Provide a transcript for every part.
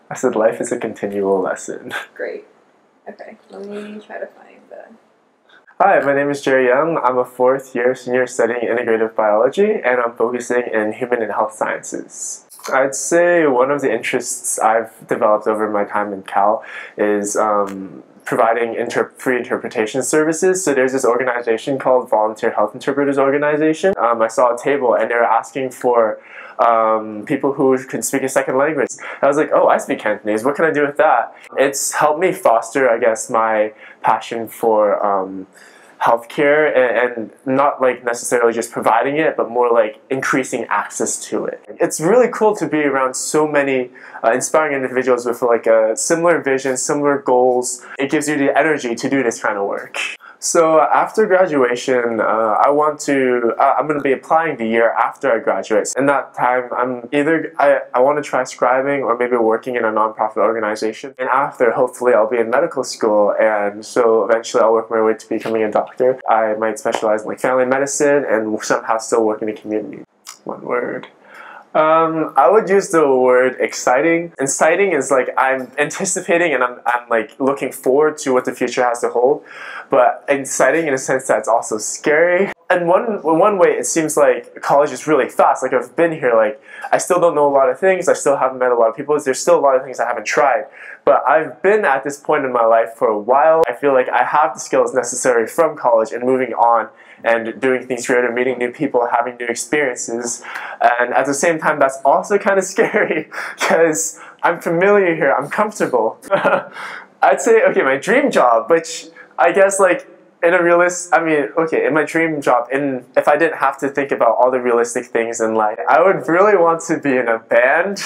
I said life is a continual lesson. Great. Okay, let me try to find the... Hi, my name is Gerry. I'm a fourth year senior studying integrative biology, and I'm focusing in human and health sciences. I'd say one of the interests I've developed over my time in Cal is providing free interpretation services. So there's this organization called Volunteer Health Interpreters Organization. I saw a table and they were asking for people who can speak a second language. I was like, oh, I speak Cantonese, what can I do with that? It's helped me foster, I guess, my passion for healthcare, and not like necessarily just providing it, but more like increasing access to it. It's really cool to be around so many inspiring individuals with like a similar vision, similar goals. It gives you the energy to do this kind of work. So after graduation, I'm going to be applying the year after I graduate. In that time, I want to try scribing or maybe working in a nonprofit organization. And after, hopefully, I'll be in medical school, and so eventually I'll work my way to becoming a doctor. I might specialize in like family medicine and somehow still work in the community. One word. I would use the word exciting. Exciting is like I'm anticipating and I'm like looking forward to what the future has to hold, but exciting in a sense that it's also scary. And one way it seems like college is really fast. Like I've been here, like I still don't know a lot of things. I still haven't met a lot of people. There's still a lot of things I haven't tried. But I've been at this point in my life for a while. I feel like I have the skills necessary from college and moving on and doing things creative, meeting new people, having new experiences. And at the same time, that's also kind of scary because I'm familiar here, I'm comfortable. I'd say, okay, my dream job, which I guess like in my dream job, if I didn't have to think about all the realistic things in life, I would really want to be in a band.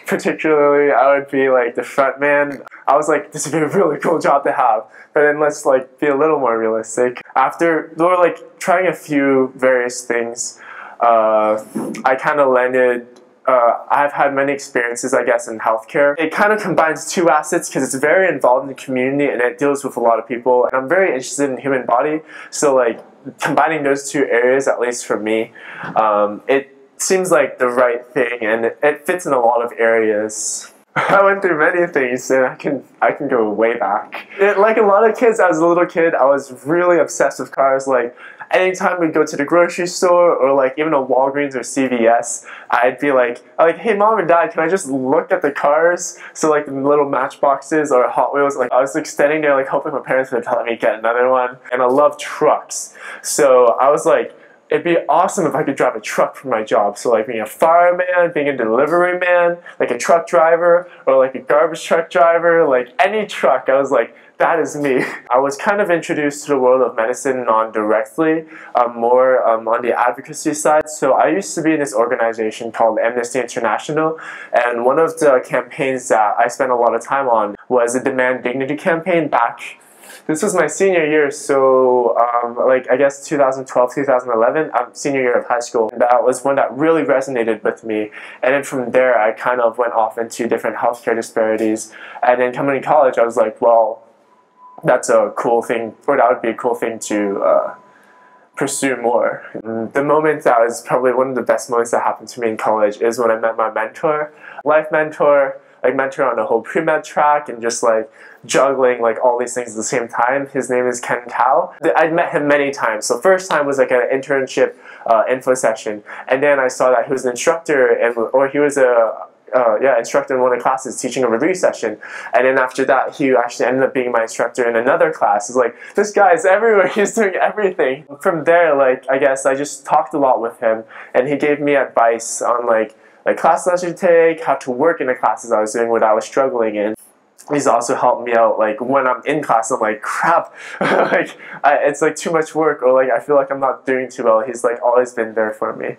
Particularly, I would be like the front man. I was like, this would be a really cool job to have. But then let's like be a little more realistic. After like trying a few various things, I kind of landed. I've had many experiences, I guess, in healthcare. It kind of combines two assets because it's very involved in the community and it deals with a lot of people. And I'm very interested in the human body, so like combining those two areas, at least for me, it seems like the right thing, and it fits in a lot of areas. I went through many things, and I can go way back. Like a lot of kids, as a little kid, I was really obsessed with cars. Like anytime we'd go to the grocery store or like even a Walgreens or CVS, I'd be like, hey mom and dad, can I just look at the cars? So like the little Matchboxes or Hot Wheels, like I was like standing there like hoping my parents would let me get another one. And I love trucks, so I was like, it'd be awesome if I could drive a truck for my job. So like being a fireman, being a delivery man, like a truck driver, or like a garbage truck driver, like any truck. I was like, that is me. I was kind of introduced to the world of medicine non-directly, more on the advocacy side. So I used to be in this organization called Amnesty International, and one of the campaigns that I spent a lot of time on was the Demand Dignity campaign back. This was my senior year, so like I guess 2012, 2011, senior year of high school. That was one that really resonated with me, and then from there I kind of went off into different healthcare disparities. And then coming to college, I was like, well, that's a cool thing, or that would be a cool thing to pursue more. The moment that was probably one of the best moments that happened to me in college is when I met my mentor, life mentor, like mentor on the whole pre-med track and just like juggling like all these things at the same time. His name is Ken Tao. I'd met him many times. So first time was like an internship info session, and then I saw that he was an instructor or he was a instructor in one of the classes teaching a review session. And then after that, he actually ended up being my instructor in another class. It's like, this guy's everywhere, he's doing everything. From there, like, I guess I just talked a lot with him, and he gave me advice on like classes I should take, how to work in the classes I was doing, what I was struggling in. He's also helped me out, like when I'm in class, I'm like, crap, like it's like too much work, or like I feel like I'm not doing too well. He's like always been there for me.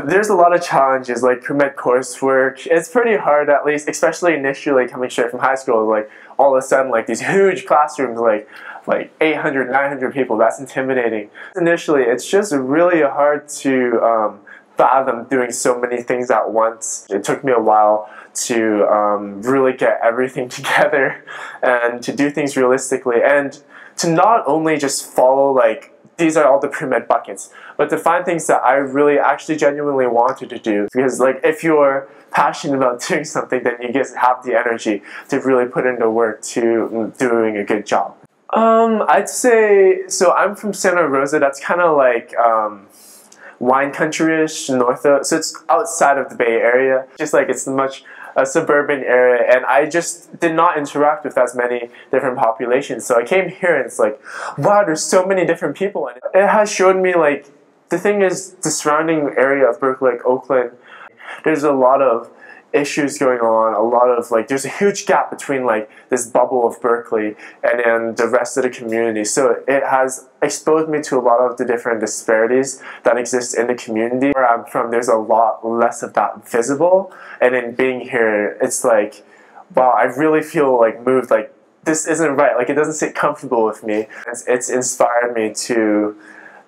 There's a lot of challenges, like pre-med coursework. It's pretty hard, at least, especially initially coming straight from high school. Like all of a sudden, like these huge classrooms, like 800, 900 people. That's intimidating. Initially, it's just really hard to fathom doing so many things at once. It took me a while to really get everything together and to do things realistically, and to not only just follow like these are all the pre-med buckets. But to find things that I really actually genuinely wanted to do, because like if you're passionate about doing something, then you just have the energy to really put into work to doing a good job. I'd say, so I'm from Santa Rosa, that's kind of like wine country-ish, north of, so it's outside of the Bay Area. Just like it's much a suburban area, and I just did not interact with as many different populations. So I came here and it's like, wow, there's so many different people. And it has shown me like, the thing is, the surrounding area of Berkeley, like Oakland, there's a lot of issues going on, a lot of like, there's a huge gap between like this bubble of Berkeley and then the rest of the community. So it has exposed me to a lot of the different disparities that exist in the community. Where I'm from, there's a lot less of that visible, and in being here, it's like, wow, I really feel like moved, like this isn't right, like it doesn't sit comfortable with me. It's inspired me to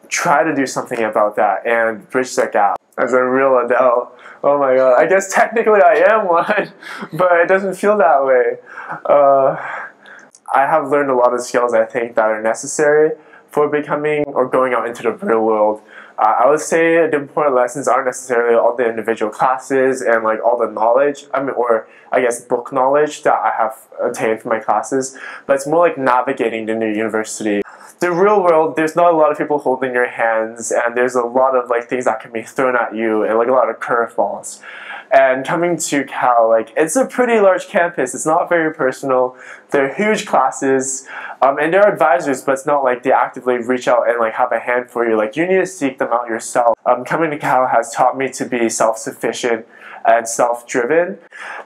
try to do something about that and bridge that gap. As a real adult, oh my god, I guess technically I am one, but it doesn't feel that way. I have learned a lot of skills, I think, that are necessary for becoming or going out into the real world. I would say the important lessons aren't necessarily all the individual classes and like all the knowledge, or I guess book knowledge that I have attained from my classes, but it's more like navigating the new university. The real world, there's not a lot of people holding your hands, and there's a lot of like things that can be thrown at you and like a lot of curveballs. And coming to Cal, like it's a pretty large campus. It's not very personal. They're huge classes, and there are advisors, but it's not like they actively reach out and like have a hand for you. Like you need to seek them out yourself. Coming to Cal has taught me to be self-sufficient and self-driven.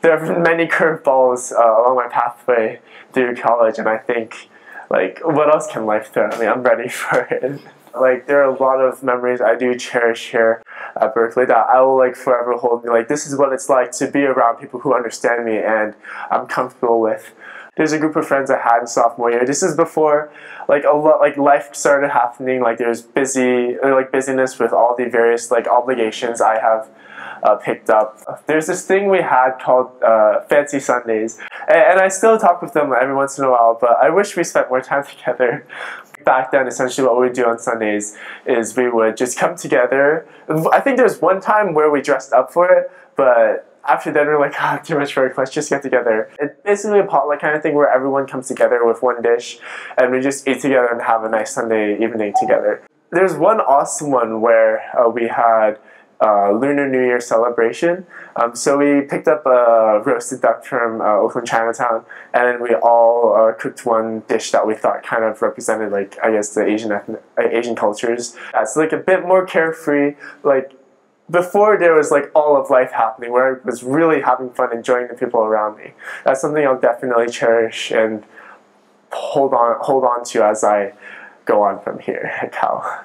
There have been many curveballs along my pathway through college, and I think, like, what else can life throw? I mean, I'm ready for it. Like, there are a lot of memories I do cherish here at Berkeley that I will like forever hold me. Like, this is what it's like to be around people who understand me and I'm comfortable with. There's a group of friends I had in sophomore year. This is before like a lot, like life started happening. Like there's busyness with all the various like obligations I have picked up. There's this thing we had called Fancy Sundays, and I still talk with them every once in a while, but I wish we spent more time together. Back then, essentially what we would do on Sundays is we would just come together. I think there's one time where we dressed up for it, but after that we were like, ah, too much work, let's just get together. It's basically a potluck kind of thing where everyone comes together with one dish and we just eat together and have a nice Sunday evening together. There's one awesome one where we had Lunar New Year celebration. So we picked up a roasted duck from Oakland Chinatown, and then we all cooked one dish that we thought kind of represented, like, I guess, the Asian cultures. So like a bit more carefree, like before there was like all of life happening, where I was really having fun, enjoying the people around me. That's something I'll definitely cherish and hold on to as I go on from here at Cal.